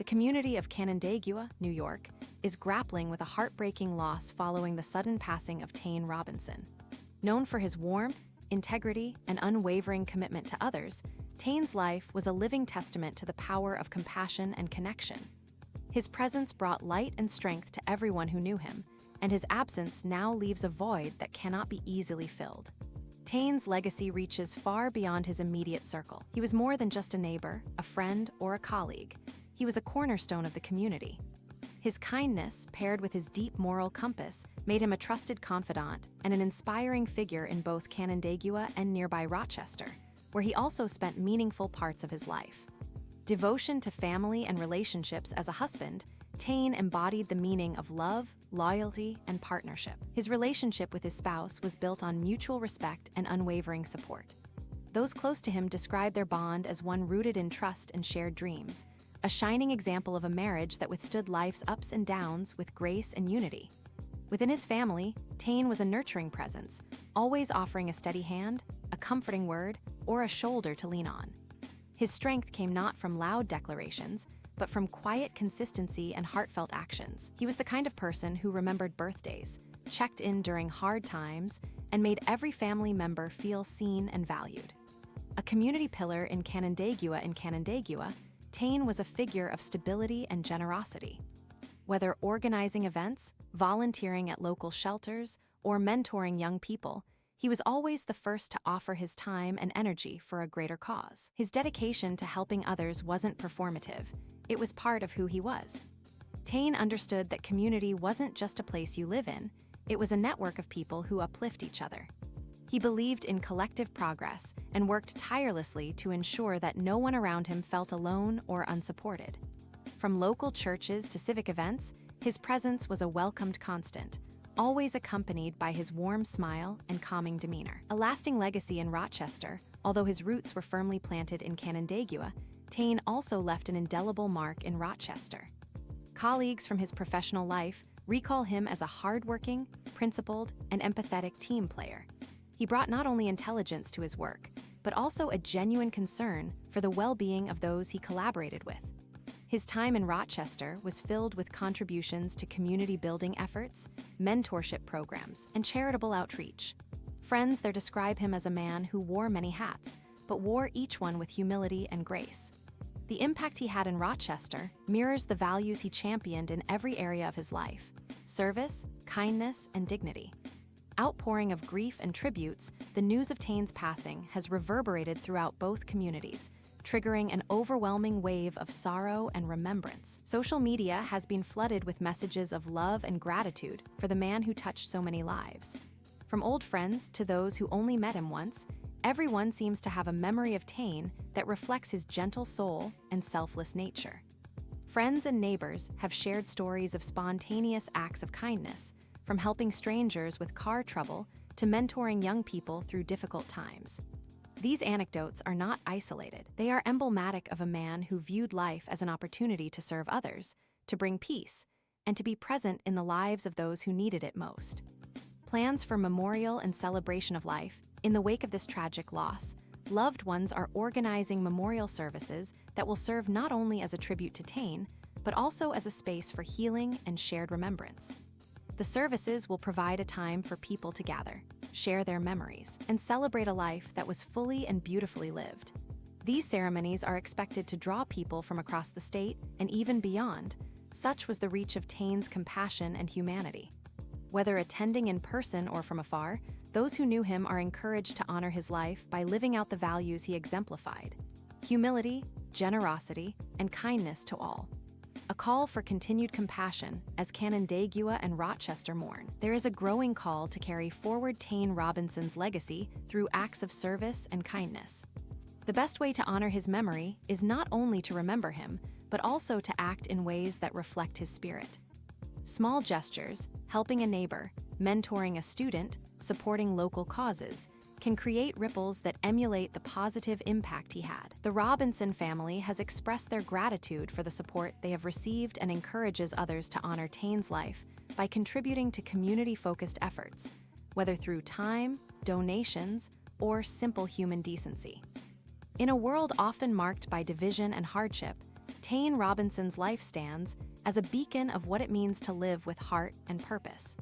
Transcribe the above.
community of Canandaigua, New York, is grappling with a heartbreaking loss following the sudden passing of Tane Robinson. Known for his warmth, integrity, and unwavering commitment to others, Tane's life was a living testament to the power of compassion and connection. His presence brought light and strength to everyone who knew him, and his absence now leaves a void that cannot be easily filled. Tane's legacy reaches far beyond his immediate circle. He was more than just a neighbor, a friend, or a colleague. He was a cornerstone of the community. His kindness, paired with his deep moral compass, made him a trusted confidant and an inspiring figure in both Canandaigua and nearby Rochester, where he also spent meaningful parts of his life. Devotion to family and relationships as a husband, Tane embodied the meaning of love, loyalty, and partnership. His relationship with his spouse was built on mutual respect and unwavering support. Those close to him describe their bond as one rooted in trust and shared dreams, a shining example of a marriage that withstood life's ups and downs with grace and unity. Within his family, Tane was a nurturing presence, always offering a steady hand, a comforting word, or a shoulder to lean on. His strength came not from loud declarations, but from quiet consistency and heartfelt actions. He was the kind of person who remembered birthdays, checked in during hard times, and made every family member feel seen and valued. A community pillar in Canandaigua and Canandaigua, Tane was a figure of stability and generosity. Whether organizing events, volunteering at local shelters, or mentoring young people, he was always the first to offer his time and energy for a greater cause. His dedication to helping others wasn't performative, it was part of who he was. Tane understood that community wasn't just a place you live in, it was a network of people who uplift each other. He believed in collective progress and worked tirelessly to ensure that no one around him felt alone or unsupported. From local churches to civic events, his presence was a welcomed constant, always accompanied by his warm smile and calming demeanor. A lasting legacy in Rochester, although his roots were firmly planted in Canandaigua, Tane also left an indelible mark in Rochester. Colleagues from his professional life recall him as a hardworking, principled, and empathetic team player. He brought not only intelligence to his work, but also a genuine concern for the well-being of those he collaborated with. His time in Rochester was filled with contributions to community-building efforts, mentorship programs, and charitable outreach. Friends there describe him as a man who wore many hats, but wore each one with humility and grace. The impact he had in Rochester mirrors the values he championed in every area of his life: service, kindness, and dignity. Outpouring of grief and tributes, the news of Tane's passing has reverberated throughout both communities, triggering an overwhelming wave of sorrow and remembrance. Social media has been flooded with messages of love and gratitude for the man who touched so many lives. From old friends to those who only met him once, everyone seems to have a memory of Tane that reflects his gentle soul and selfless nature. Friends and neighbors have shared stories of spontaneous acts of kindness, from helping strangers with car trouble to mentoring young people through difficult times. These anecdotes are not isolated. They are emblematic of a man who viewed life as an opportunity to serve others, to bring peace, and to be present in the lives of those who needed it most. Plans for memorial and celebration of life. In the wake of this tragic loss, loved ones are organizing memorial services that will serve not only as a tribute to Tane, but also as a space for healing and shared remembrance. The services will provide a time for people to gather, share their memories, and celebrate a life that was fully and beautifully lived. These ceremonies are expected to draw people from across the state and even beyond. Such was the reach of Tane's compassion and humanity. Whether attending in person or from afar, those who knew him are encouraged to honor his life by living out the values he exemplified: humility, generosity, and kindness to all. A call for continued compassion as Canandaigua and Rochester mourn. There is a growing call to carry forward Tane Robinson's legacy through acts of service and kindness. The best way to honor his memory is not only to remember him, but also to act in ways that reflect his spirit. Small gestures, helping a neighbor, mentoring a student, supporting local causes, can create ripples that emulate the positive impact he had. The Robinson family has expressed their gratitude for the support they have received and encourages others to honor Tane's life by contributing to community-focused efforts, whether through time, donations, or simple human decency. In a world often marked by division and hardship, Tane Robinson's life stands as a beacon of what it means to live with heart and purpose.